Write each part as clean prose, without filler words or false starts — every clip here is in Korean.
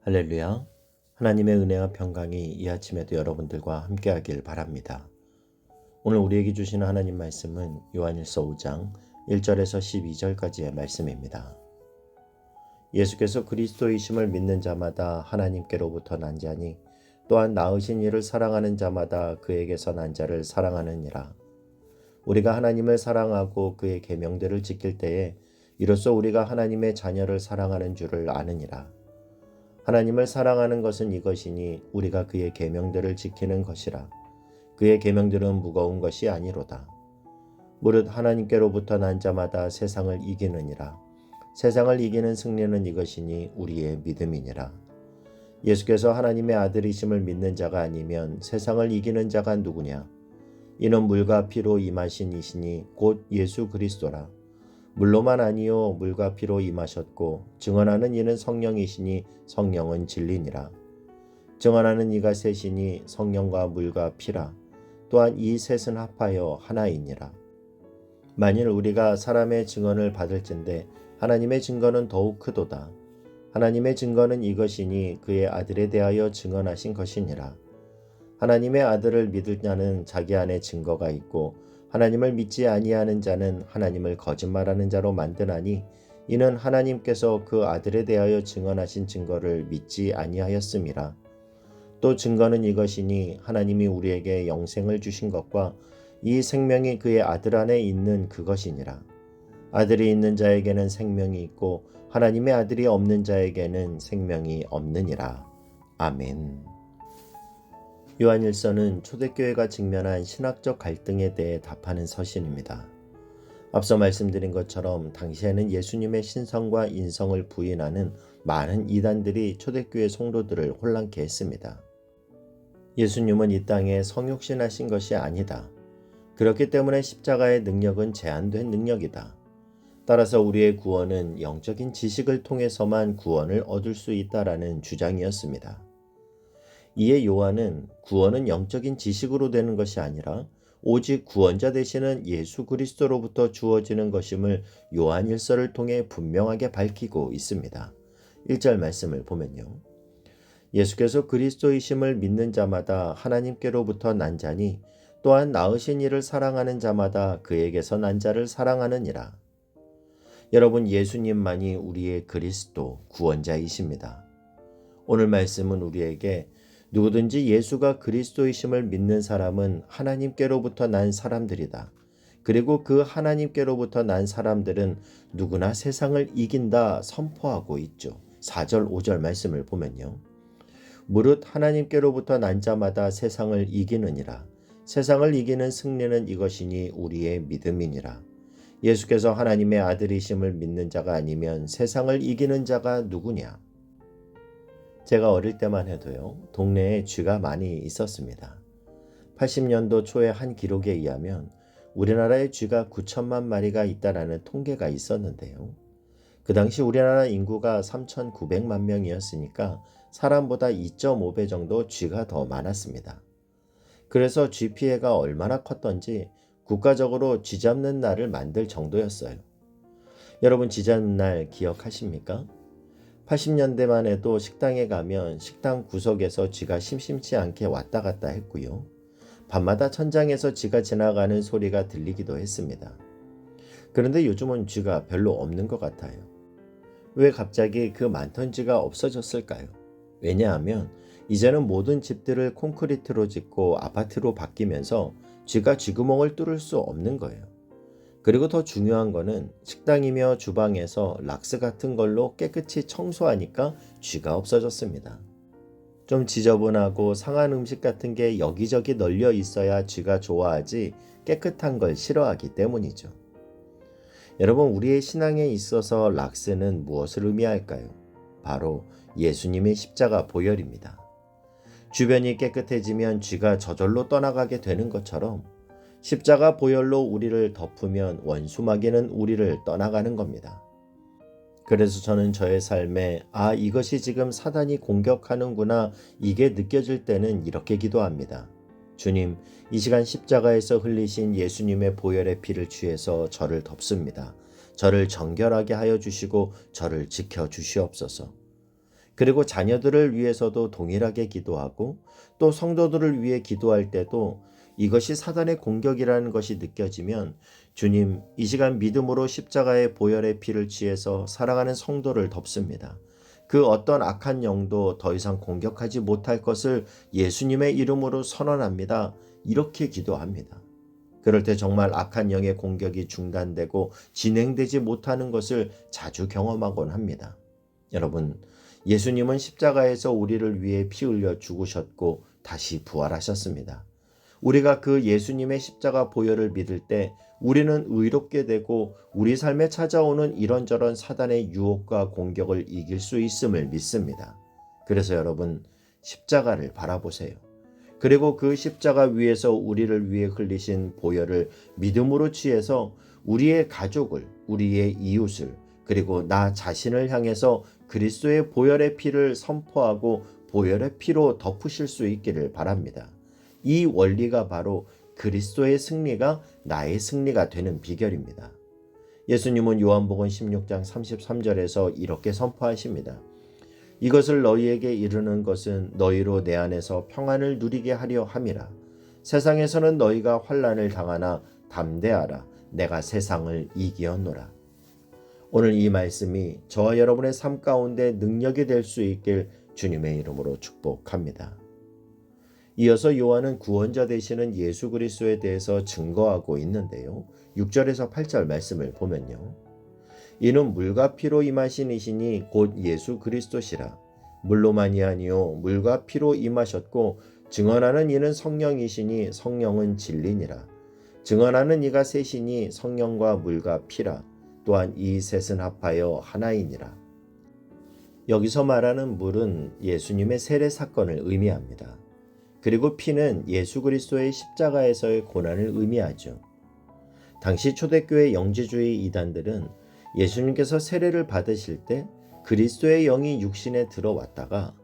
할렐루야. 하나님의 은혜와 평강이 이 아침에도 여러분들과 함께하길 바랍니다. 오늘 우리에게 주시는 하나님 말씀은 요한일서 5장 1절에서 12절까지의 말씀입니다. 예수께서 그리스도이심을 믿는 자마다 하나님께로부터 난 자니 또한 낳으신 이를 사랑하는 자마다 그에게서 난 자를 사랑하느니라. 우리가 하나님을 사랑하고 그의 계명들을 지킬 때에 이로써 우리가 하나님의 자녀를 사랑하는 줄을 아느니라. 하나님을 사랑하는 것은 이것이니 우리가 그의 계명들을 지키는 것이라. 그의 계명들은 무거운 것이 아니로다. 무릇 하나님께로부터 난 자마다 세상을 이기느니라. 세상을 이기는 승리는 이것이니 우리의 믿음이니라. 예수께서 하나님의 아들이심을 믿는 자가 아니면 세상을 이기는 자가 누구냐? 이는 물과 피로 임하신 이시니 곧 예수 그리스도라. 물로만 아니요 물과 피로 임하셨고 증언하는 이는 성령이시니 성령은 진리니라. 증언하는 이가 셋이니 성령과 물과 피라. 또한 이 셋은 합하여 하나이니라. 만일 우리가 사람의 증언을 받을진대 하나님의 증거는 더욱 크도다. 하나님의 증거는 이것이니 그의 아들에 대하여 증언하신 것이니라. 하나님의 아들을 믿을 자는 자기 안에 증거가 있고 하나님을 믿지 아니하는 자는 하나님을 거짓말하는 자로 만드나니 이는 하나님께서 그 아들에 대하여 증언하신 증거를 믿지 아니하였음이라. 또 증거는 이것이니 하나님이 우리에게 영생을 주신 것과 이 생명이 그의 아들 안에 있는 그것이니라. 아들이 있는 자에게는 생명이 있고 하나님의 아들이 없는 자에게는 생명이 없느니라. 아멘. 요한일서는 초대교회가 직면한 신학적 갈등에 대해 답하는 서신입니다. 앞서 말씀드린 것처럼 당시에는 예수님의 신성과 인성을 부인하는 많은 이단들이 초대교회 성도들을 혼란케 했습니다. 예수님은 이 땅에 성육신하신 것이 아니다. 그렇기 때문에 십자가의 능력은 제한된 능력이다. 따라서 우리의 구원은 영적인 지식을 통해서만 구원을 얻을 수 있다라는 주장이었습니다. 이에 요한은 구원은 영적인 지식으로 되는 것이 아니라 오직 구원자 되시는 예수 그리스도로부터 주어지는 것임을 요한일서를 통해 분명하게 밝히고 있습니다. 1절 말씀을 보면요. 예수께서 그리스도이심을 믿는 자마다 하나님께로부터 난 자니 또한 낳으신 이를 사랑하는 자마다 그에게서 난 자를 사랑하느니라. 여러분, 예수님만이 우리의 그리스도 구원자이십니다. 오늘 말씀은 우리에게 누구든지 예수가 그리스도이심을 믿는 사람은 하나님께로부터 난 사람들이다. 그리고 그 하나님께로부터 난 사람들은 누구나 세상을 이긴다 선포하고 있죠. 4절 5절 말씀을 보면요. 무릇 하나님께로부터 난 자마다 세상을 이기느니라. 세상을 이기는 승리는 이것이니 우리의 믿음이니라. 예수께서 하나님의 아들이심을 믿는 자가 아니면 세상을 이기는 자가 누구냐? 제가 어릴 때만 해도요, 동네에 쥐가 많이 있었습니다. 80년도 초에 한 기록에 의하면 우리나라에 쥐가 9천만 마리가 있다라는 통계가 있었는데요. 그 당시 우리나라 인구가 3,900만 명이었으니까 사람보다 2.5배 정도 쥐가 더 많았습니다. 그래서 쥐 피해가 얼마나 컸던지 국가적으로 쥐 잡는 날을 만들 정도였어요. 여러분, 쥐 잡는 날 기억하십니까? 80년대만 해도 식당에 가면 식당 구석에서 쥐가 심심치 않게 왔다 갔다 했고요. 밤마다 천장에서 쥐가 지나가는 소리가 들리기도 했습니다. 그런데 요즘은 쥐가 별로 없는 것 같아요. 왜 갑자기 그 많던 쥐가 없어졌을까요? 왜냐하면 이제는 모든 집들을 콘크리트로 짓고 아파트로 바뀌면서 쥐가 쥐구멍을 뚫을 수 없는 거예요. 그리고 더 중요한 거는 식당이며 주방에서 락스 같은 걸로 깨끗이 청소하니까 쥐가 없어졌습니다. 좀 지저분하고 상한 음식 같은 게 여기저기 널려 있어야 쥐가 좋아하지 깨끗한 걸 싫어하기 때문이죠. 여러분, 우리의 신앙에 있어서 락스는 무엇을 의미할까요? 바로 예수님의 십자가 보혈입니다. 주변이 깨끗해지면 쥐가 저절로 떠나가게 되는 것처럼 십자가 보혈로 우리를 덮으면 원수마귀는 우리를 떠나가는 겁니다. 그래서 저는 저의 삶에 이것이 지금 사단이 공격하는구나 이게 느껴질 때는 이렇게 기도합니다. 주님, 이 시간 십자가에서 흘리신 예수님의 보혈의 피를 취해서 저를 덮습니다. 저를 정결하게 하여 주시고 저를 지켜 주시옵소서. 그리고 자녀들을 위해서도 동일하게 기도하고 또 성도들을 위해 기도할 때도 이것이 사단의 공격이라는 것이 느껴지면 주님, 이 시간 믿음으로 십자가의 보혈의 피를 취해서 살아가는 성도를 덮습니다. 그 어떤 악한 영도 더 이상 공격하지 못할 것을 예수님의 이름으로 선언합니다. 이렇게 기도합니다. 그럴 때 정말 악한 영의 공격이 중단되고 진행되지 못하는 것을 자주 경험하곤 합니다. 여러분, 예수님은 십자가에서 우리를 위해 피 흘려 죽으셨고 다시 부활하셨습니다. 우리가 그 예수님의 십자가 보혈을 믿을 때 우리는 의롭게 되고 우리 삶에 찾아오는 이런저런 사단의 유혹과 공격을 이길 수 있음을 믿습니다. 그래서 여러분, 십자가를 바라보세요. 그리고 그 십자가 위에서 우리를 위해 흘리신 보혈을 믿음으로 취해서 우리의 가족을, 우리의 이웃을, 그리고 나 자신을 향해서 그리스도의 보혈의 피를 선포하고 보혈의 피로 덮으실 수 있기를 바랍니다. 이 원리가 바로 그리스도의 승리가 나의 승리가 되는 비결입니다. 예수님은 요한복음 16장 33절에서 이렇게 선포하십니다. 이것을 너희에게 이르는 것은 너희로 내 안에서 평안을 누리게 하려 함이라. 세상에서는 너희가 환난을 당하나 담대하라. 내가 세상을 이기었노라. 오늘 이 말씀이 저와 여러분의 삶 가운데 능력이 될 수 있길 주님의 이름으로 축복합니다. 이어서 요한은 구원자 되시는 예수 그리스도에 대해서 증거하고 있는데요. 6절에서 8절 말씀을 보면요. 이는 물과 피로 임하신 이시니 곧 예수 그리스도시라. 물로만이 아니요 물과 피로 임하셨고 증언하는 이는 성령이시니 성령은 진리니라. 증언하는 이가 셋이니 성령과 물과 피라. 또한 이 셋은 합하여 하나이니라. 여기서 말하는 물은 예수님의 세례 사건을 의미합니다. 그리고 피는 예수 그리스도의 십자가에서의 고난을 의미하죠. 당시 초대교회 영지주의 이단들은 예수님께서 세례를 받으실 때 그리스도의 영이 육신에 들어왔다가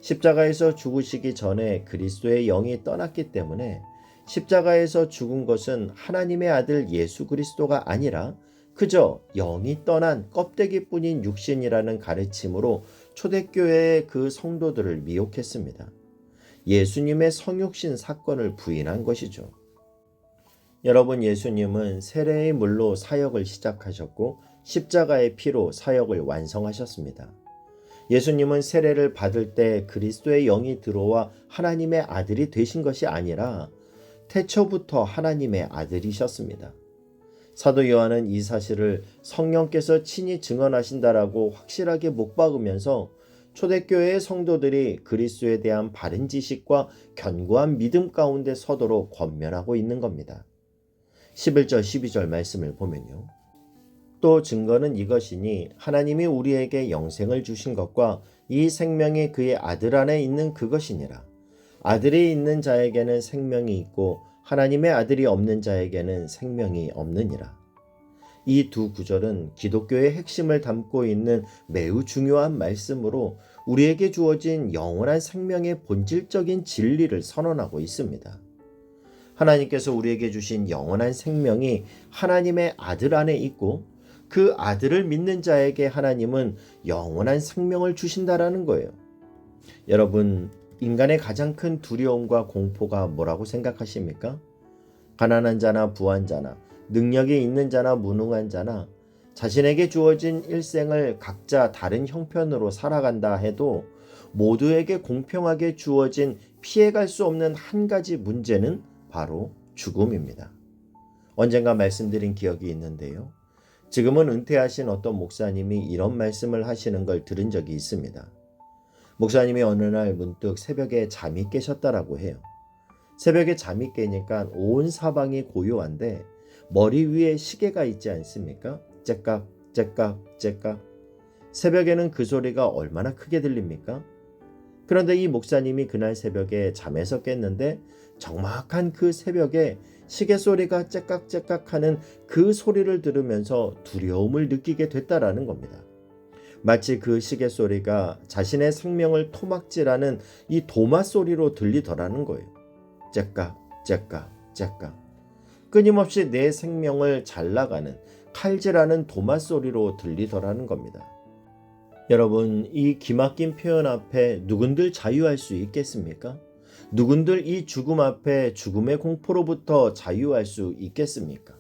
십자가에서 죽으시기 전에 그리스도의 영이 떠났기 때문에 십자가에서 죽은 것은 하나님의 아들 예수 그리스도가 아니라 그저 영이 떠난 껍데기뿐인 육신이라는 가르침으로 초대교회의 그 성도들을 미혹했습니다. 예수님의 성육신 사건을 부인한 것이죠. 여러분, 예수님은 세례의 물로 사역을 시작하셨고 십자가의 피로 사역을 완성하셨습니다. 예수님은 세례를 받을 때 그리스도의 영이 들어와 하나님의 아들이 되신 것이 아니라 태초부터 하나님의 아들이셨습니다. 사도 요한은 이 사실을 성령께서 친히 증언하신다라고 확실하게 못박으면서 초대교회의 성도들이 그리스도에 대한 바른 지식과 견고한 믿음 가운데 서도록 권면하고 있는 겁니다. 11절 12절 말씀을 보면요. 또 증거는 이것이니 하나님이 우리에게 영생을 주신 것과 이 생명이 그의 아들 안에 있는 그것이니라. 아들이 있는 자에게는 생명이 있고 하나님의 아들이 없는 자에게는 생명이 없느니라. 이 두 구절은 기독교의 핵심을 담고 있는 매우 중요한 말씀으로 우리에게 주어진 영원한 생명의 본질적인 진리를 선언하고 있습니다. 하나님께서 우리에게 주신 영원한 생명이 하나님의 아들 안에 있고 그 아들을 믿는 자에게 하나님은 영원한 생명을 주신다라는 거예요. 여러분, 인간의 가장 큰 두려움과 공포가 뭐라고 생각하십니까? 가난한 자나 부한 자나 능력이 있는 자나 무능한 자나 자신에게 주어진 일생을 각자 다른 형편으로 살아간다 해도 모두에게 공평하게 주어진 피해갈 수 없는 한 가지 문제는 바로 죽음입니다. 언젠가 말씀드린 기억이 있는데요. 지금은 은퇴하신 어떤 목사님이 이런 말씀을 하시는 걸 들은 적이 있습니다. 목사님이 어느 날 문득 새벽에 잠이 깨셨다라고 해요. 새벽에 잠이 깨니까 온 사방이 고요한데 머리 위에 시계가 있지 않습니까? 째깍 째깍 째깍. 새벽에는 그 소리가 얼마나 크게 들립니까? 그런데 이 목사님이 그날 새벽에 잠에서 깼는데 정확한 그 새벽에 시계 소리가 째깍째깍 하는 그 소리를 들으면서 두려움을 느끼게 됐다라는 겁니다. 마치 그 시계 소리가 자신의 생명을 토막질하는 이 도마 소리로 들리더라는 거예요. 째깍 째깍 째깍. 끊임없이 내 생명을 잘라가는 칼질하는 도마 소리로 들리더라는 겁니다. 여러분, 이 기막힌 표현 앞에 누군들 자유할 수 있겠습니까? 누군들 이 죽음 앞에 죽음의 공포로부터 자유할 수 있겠습니까?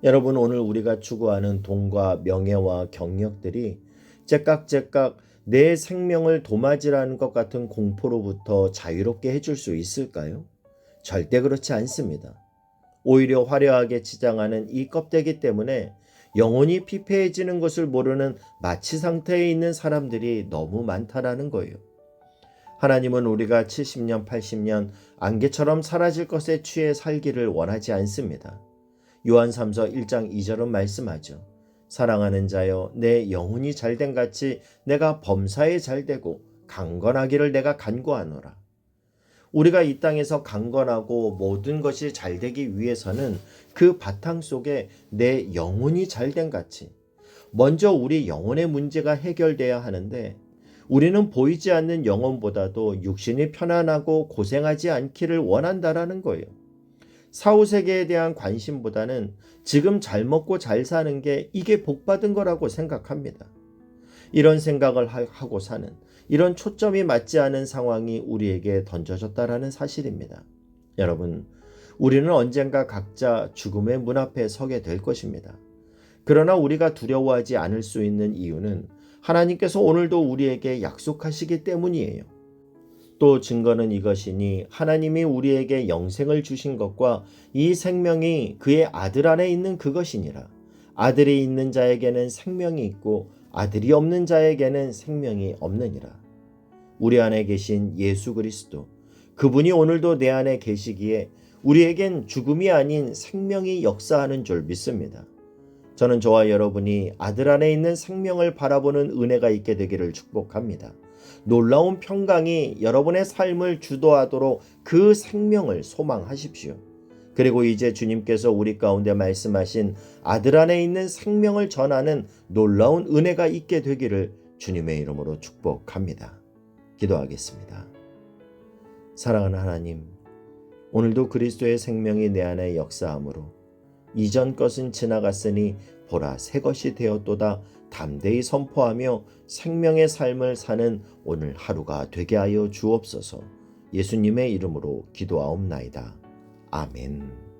여러분, 오늘 우리가 추구하는 돈과 명예와 경력들이 제깍제깍 내 생명을 도마질하는 것 같은 공포로부터 자유롭게 해줄 수 있을까요? 절대 그렇지 않습니다. 오히려 화려하게 치장하는 이 껍데기 때문에 영혼이 피폐해지는 것을 모르는 마취 상태에 있는 사람들이 너무 많다라는 거예요. 하나님은 우리가 70년, 80년 안개처럼 사라질 것에 취해 살기를 원하지 않습니다. 요한 3서 1장 2절은 말씀하죠. 사랑하는 자여, 내 영혼이 잘된 같이 내가 범사에 잘되고 강건하기를 내가 간구하노라. 우리가 이 땅에서 강건하고 모든 것이 잘되기 위해서는 그 바탕 속에 내 영혼이 잘된 같이 먼저 우리 영혼의 문제가 해결돼야 하는데, 우리는 보이지 않는 영혼보다도 육신이 편안하고 고생하지 않기를 원한다라는 거예요. 사후세계에 대한 관심보다는 지금 잘 먹고 잘 사는 게 이게 복받은 거라고 생각합니다. 이런 생각을 하고 사는, 이런 초점이 맞지 않은 상황이 우리에게 던져졌다라는 사실입니다. 여러분, 우리는 언젠가 각자 죽음의 문 앞에 서게 될 것입니다. 그러나 우리가 두려워하지 않을 수 있는 이유는 하나님께서 오늘도 우리에게 약속하시기 때문이에요. 또 증거는 이것이니 하나님이 우리에게 영생을 주신 것과 이 생명이 그의 아들 안에 있는 그것이니라. 아들이 있는 자에게는 생명이 있고 아들이 없는 자에게는 생명이 없느니라. 우리 안에 계신 예수 그리스도, 그분이 오늘도 내 안에 계시기에 우리에겐 죽음이 아닌 생명이 역사하는 줄 믿습니다. 저는 저와 여러분이 아들 안에 있는 생명을 바라보는 은혜가 있게 되기를 축복합니다. 놀라운 평강이 여러분의 삶을 주도하도록 그 생명을 소망하십시오. 그리고 이제 주님께서 우리 가운데 말씀하신 아들 안에 있는 생명을 전하는 놀라운 은혜가 있게 되기를 주님의 이름으로 축복합니다. 기도하겠습니다. 사랑하는 하나님, 오늘도 그리스도의 생명이 내 안에 역사함으로 이전 것은 지나갔으니 보라 새 것이 되었도다 담대히 선포하며 생명의 삶을 사는 오늘 하루가 되게 하여 주옵소서. 예수님의 이름으로 기도하옵나이다. 아멘.